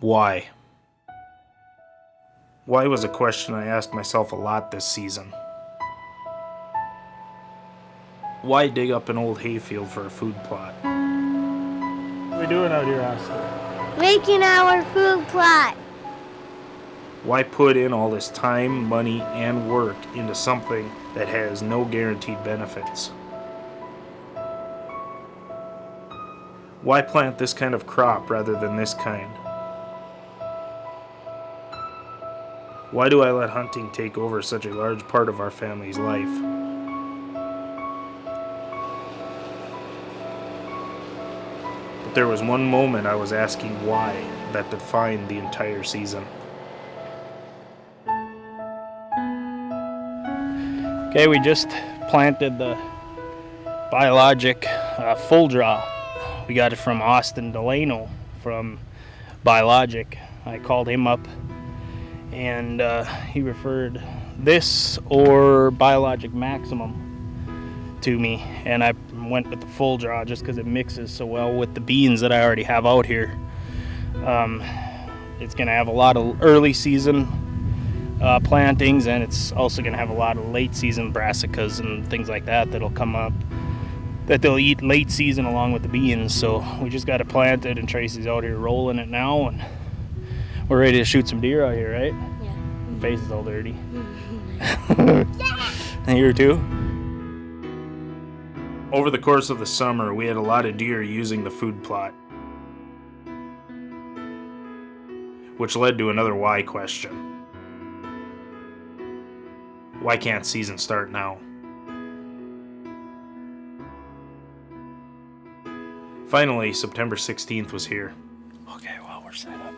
Why? Why was a question I asked myself a lot this season. Why dig up an old hayfield for a food plot? What are we doing out here, Austin? Making our food plot. Why put in all this time, money, and work into something that has no guaranteed benefits? Why plant this kind of crop rather than this kind? Why do I let hunting take over such a large part of our family's life? But there was one moment I was asking why that defined the entire season. Okay, we just planted the biologic full draw. We got it from Austin Delano from Biologic. I called him up and he referred this or Biologic Maximum to me, and I went with the full draw just because it mixes so well with the beans that I already have out here. It's going to have a lot of early season plantings, and it's also going to have a lot of late season brassicas and things like that that'll come up that they'll eat late season along with the beans. So we just got it planted, and Tracy's out here rolling it now, and we're ready to shoot some deer out here, right? Yeah. Your face is all dirty. And you too? Over the course of the summer, we had a lot of deer using the food plot, which led to another why question. Why can't season start now? Finally, September 16th was here. Okay, well, we're set up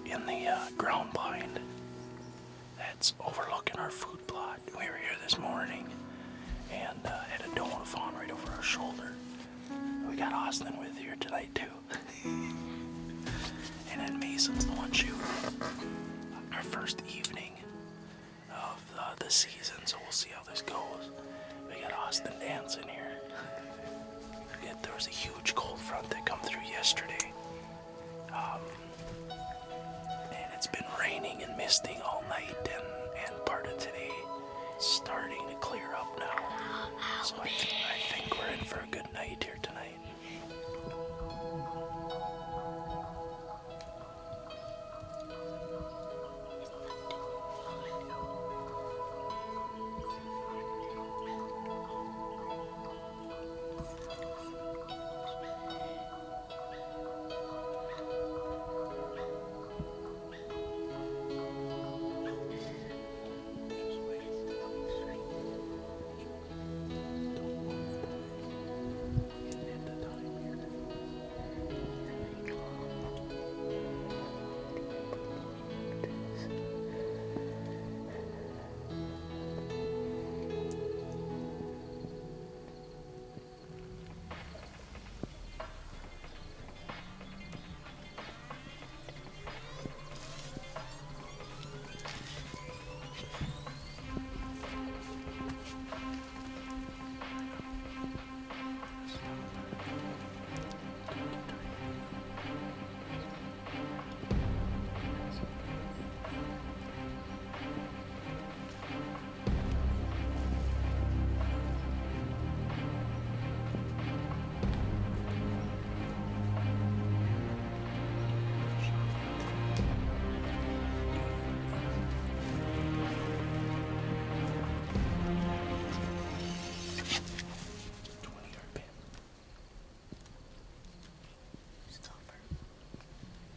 in the ground blind that's overlooking our food plot. We were here this morning and had a doe fawn right over our shoulder. We got Austin with here tonight too. And then Mason's the one shooting. Our first evening of the season, so we'll see how this goes. We got Austin dancing here. There was a huge cold front that come through yesterday. And it's been raining and misting all night and part of today. It's starting to clear up now. So I think we're in for a good night here tonight.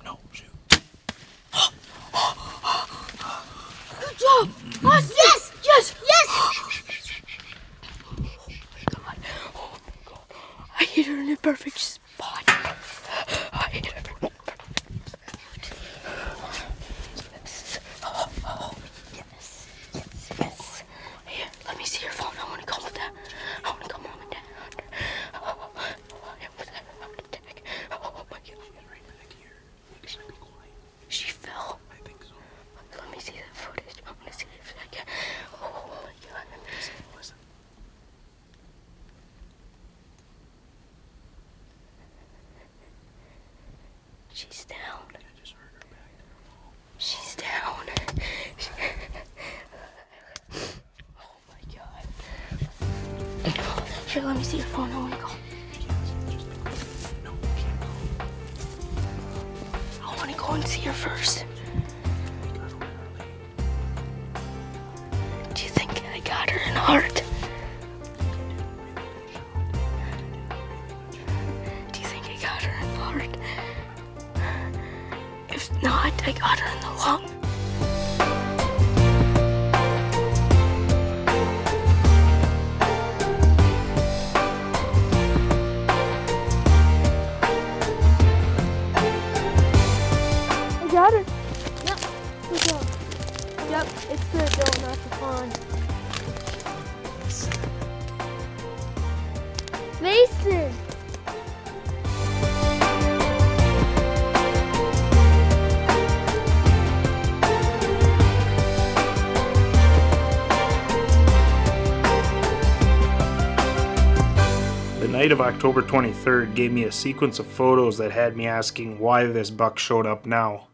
No, shoot. Good job! Yes! Yes! Yes! God. Oh my God. I hit her in the perfect spot. I hit her. Yes. Yes. Yes. Here, let me see your phone. I want to come with that. I want to come home and down. Oh, my God. She fell. I think so. Let me see that footage. I want to see if I can. Oh my God. Listen. She's down. I just heard her back Here, let me see your phone. I want to go. I want to go and see her first. Do you think I got her in the heart? Do you think I got her in the heart? If not, I got her in the lung. Got it. Yep. Good job. Yep, it's the dough, not the fawn. Mason! The night of October 23rd gave me a sequence of photos that had me asking why this buck showed up now.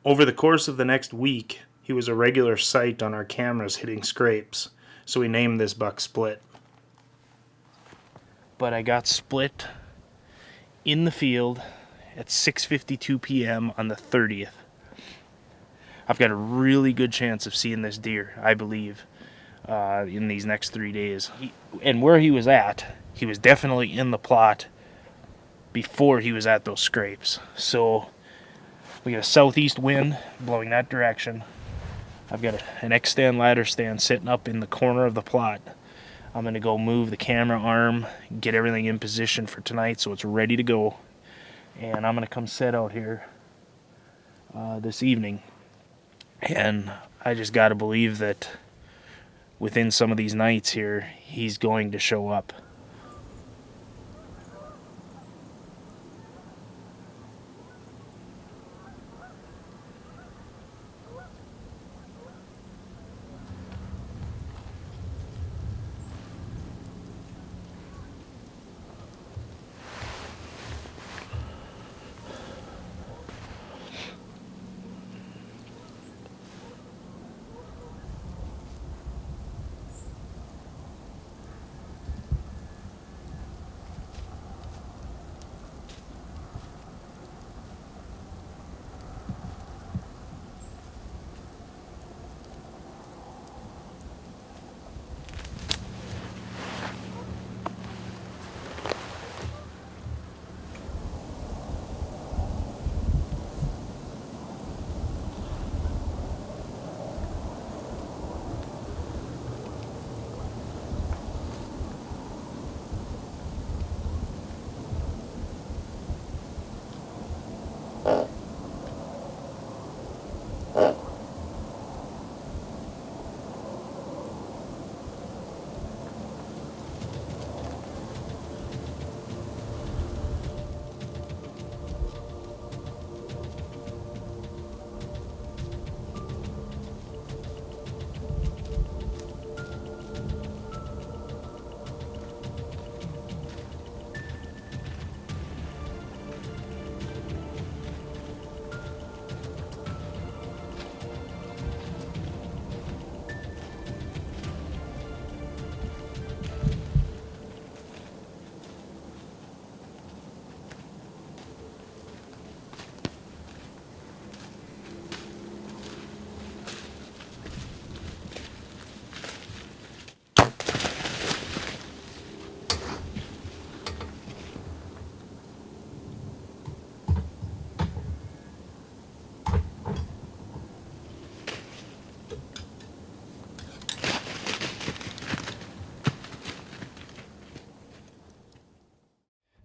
Over the course of the next week, he was a regular sight on our cameras hitting scrapes, so we named this buck Split. But I got Split in the field at 6:52 p.m. on the 30th. I've got a really good chance of seeing this deer, I believe, in these next 3 days. And where he was at, he was definitely in the plot before he was at those scrapes. So we got a southeast wind blowing that direction. I've got an X-stand ladder stand sitting up in the corner of the plot. I'm going to go move the camera arm, get everything in position for tonight so it's ready to go. And I'm going to come set out here this evening. And I just got to believe that within some of these nights here, he's going to show up.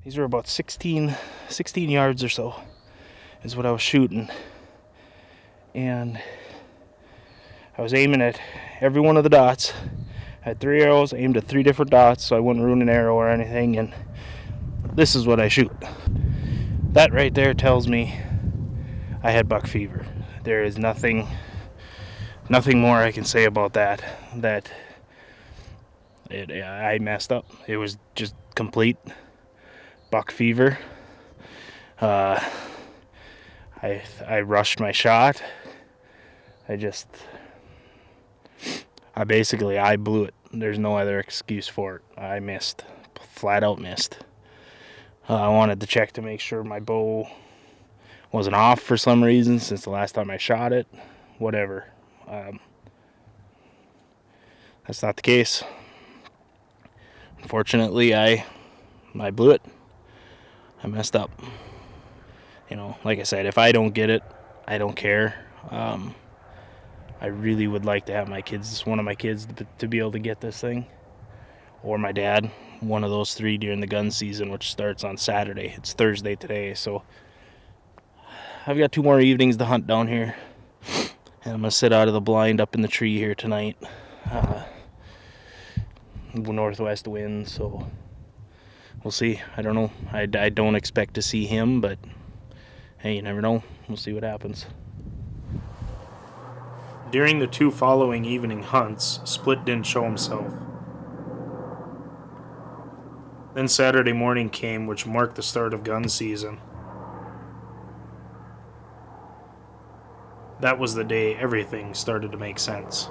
These were about 16 yards or so is what I was shooting. And I was aiming at every one of the dots. I had 3 arrows, aimed at 3 different dots so I wouldn't ruin an arrow or anything. And this is what I shoot. That right there tells me I had buck fever. There is nothing more I can say about that. I messed up. It was just complete buck fever. I rushed my shot. I blew it. there's no other excuse for it. I missed, flat out missed. I wanted to check to make sure my bow wasn't off for some reason since the last time I shot it. Whatever. That's not the case. Unfortunately, I blew it. I messed up. You know, like I said, if I don't get it, I don't care. I really would like to have my kids, one of my kids, to be able to get this thing, or my dad, one of those three during the gun season, which starts on Saturday. It's Thursday today, so I've got 2 more evenings to hunt down here, and I'm gonna sit out of the blind up in the tree here tonight. Northwest wind, so we'll see. I don't know. I don't expect to see him, but hey, you never know. We'll see what happens. During the 2 following evening hunts, Split didn't show himself. Then Saturday morning came, which marked the start of gun season. That was the day everything started to make sense.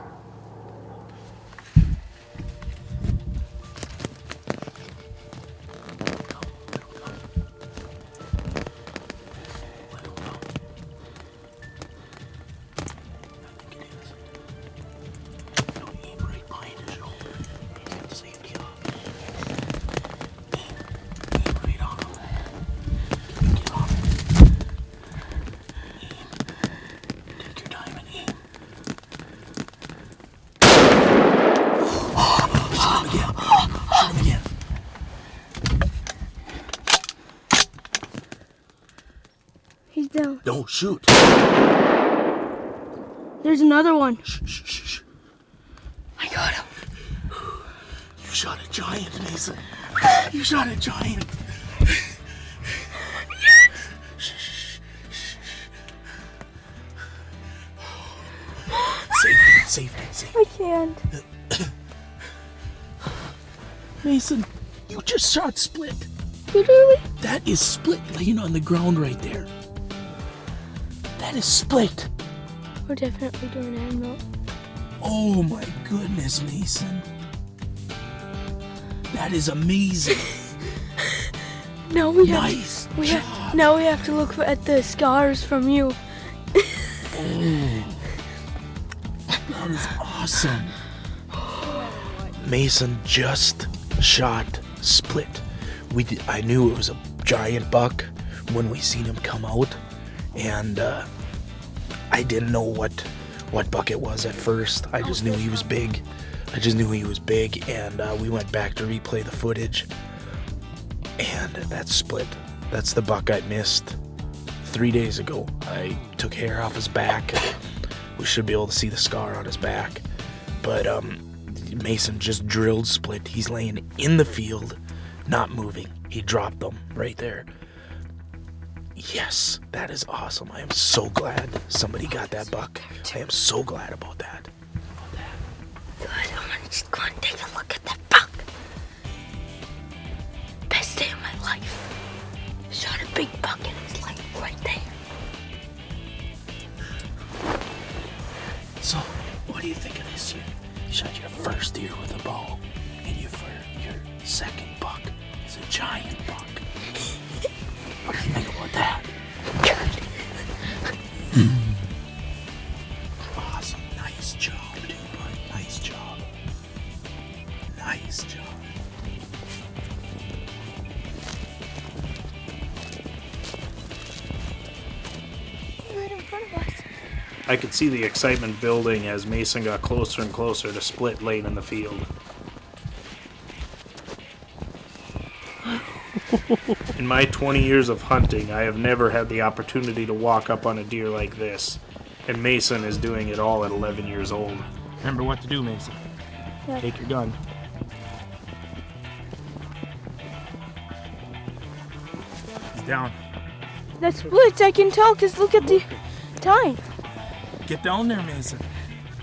He's down. Don't shoot. There's another one. Shh, shh, shh, shh. I got him. You shot a giant, Mason. You shot a giant. Shh, shh, shh, shh. Safety. I can't. Mason, you just shot Split. Literally? That is Split laying on the ground right there. That is Split. We're definitely doing animal. Oh my goodness, Mason. That is amazing. Now we have Nice job. now we have to look at the scars from you. That is awesome. Mason just shot Split. I knew it was a giant buck when we seen him come out, and I didn't know what buck it was at first. I just knew he was big. And we went back to replay the footage, and that's Split. That's the buck I missed 3 days ago. I took hair off his back. We should be able to see the scar on his back, but Mason just drilled Split. He's laying in the field, not moving. He dropped them right there. Yes, that is awesome. I am so glad somebody got that buck. I am so glad about that. Good. I'm gonna just go and take a look at that buck. Best day of my life. Shot a big buck and it's like right there. So, what do you think of this? You shot your first deer with a bow, and your second buck is a giant buck. What do you think about that? Awesome. Nice job, dude, bud. Nice job. Nice job. Right in front of us. I could see the excitement building as Mason got closer and closer to Split laying in the field. In my 20 years of hunting, I have never had the opportunity to walk up on a deer like this, and Mason is doing it all at 11 years old. Remember what to do, Mason. Yeah. Take your gun. He's down. That's Split. I can tell because look at the time. Get down there, Mason.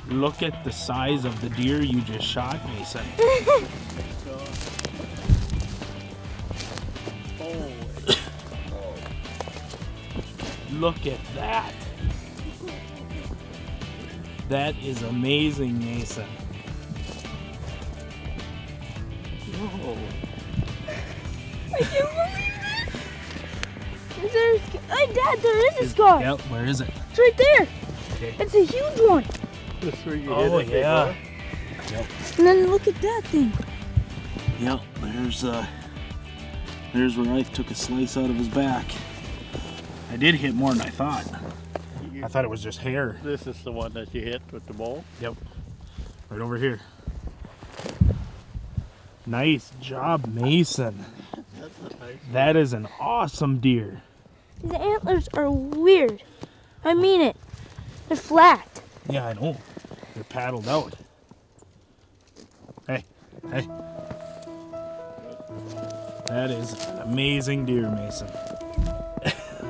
Look at the size of the deer you just shot, Mason. Look at that. That is amazing, Mason. I can't believe it. Is there? Hey, Dad, there is a scar. Yep, where is it? It's right there. Okay. It's a huge one. This where you Oh, hit it, yeah. And then look at that thing. Yep, there's where I took a slice out of his back. I did hit more than I thought. I thought it was just hair. This is the one that you hit with the ball. Yep, right over here. Nice job, Mason. That is an awesome deer. The antlers are weird. I mean it. They're flat. Yeah, I know. They're paddled out. Hey. That is an amazing deer, Mason.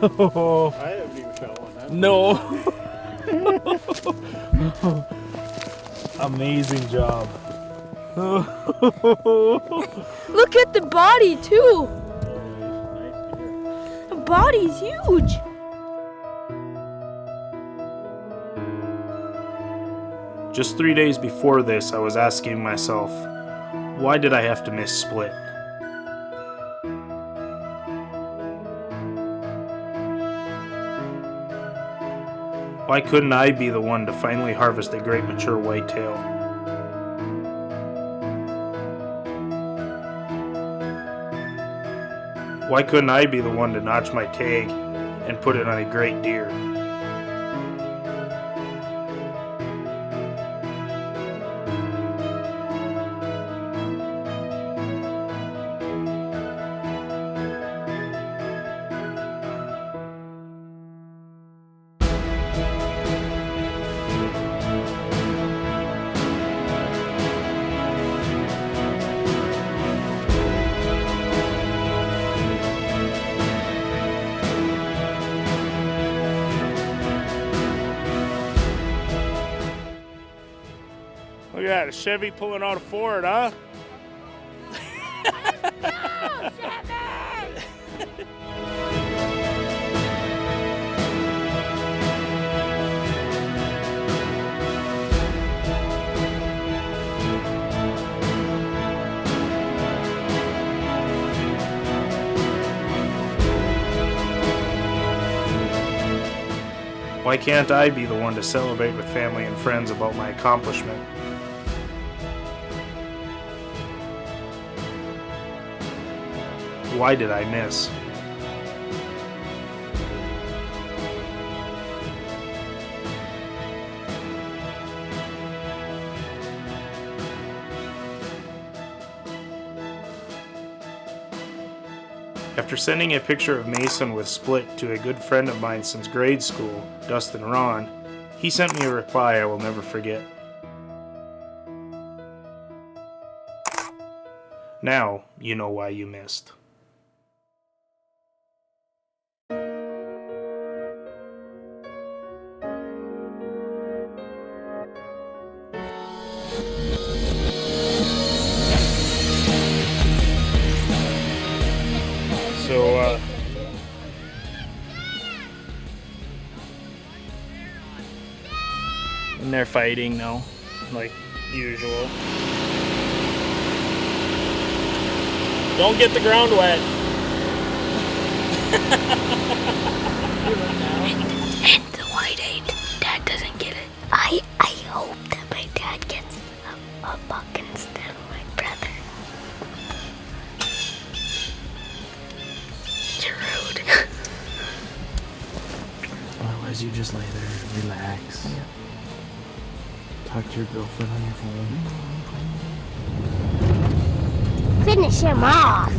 Oh, I haven't even shot one. That's no. Amazing job. Look at the body too. nice to hear. The body's huge. Just 3 days before this, I was asking myself, why did I have to miss Split? Why couldn't I be the one to finally harvest a great mature whitetail? Why couldn't I be the one to notch my tag and put it on a great deer? Look at that, a Chevy pulling out a Ford, huh? Why can't I be the one to celebrate with family and friends about my accomplishment? Why did I miss? After sending a picture of Mason with Split to a good friend of mine since grade school, Dustin Ron, he sent me a reply I will never forget. Now you know why you missed. So, And they're fighting now, like usual. Don't get the ground wet. And the white-eyed dad doesn't get it. I hope that my dad gets a buck instead of my brother. You're rude. Otherwise, you just lay there, relax. Talk to your girlfriend on your phone. Finish him off.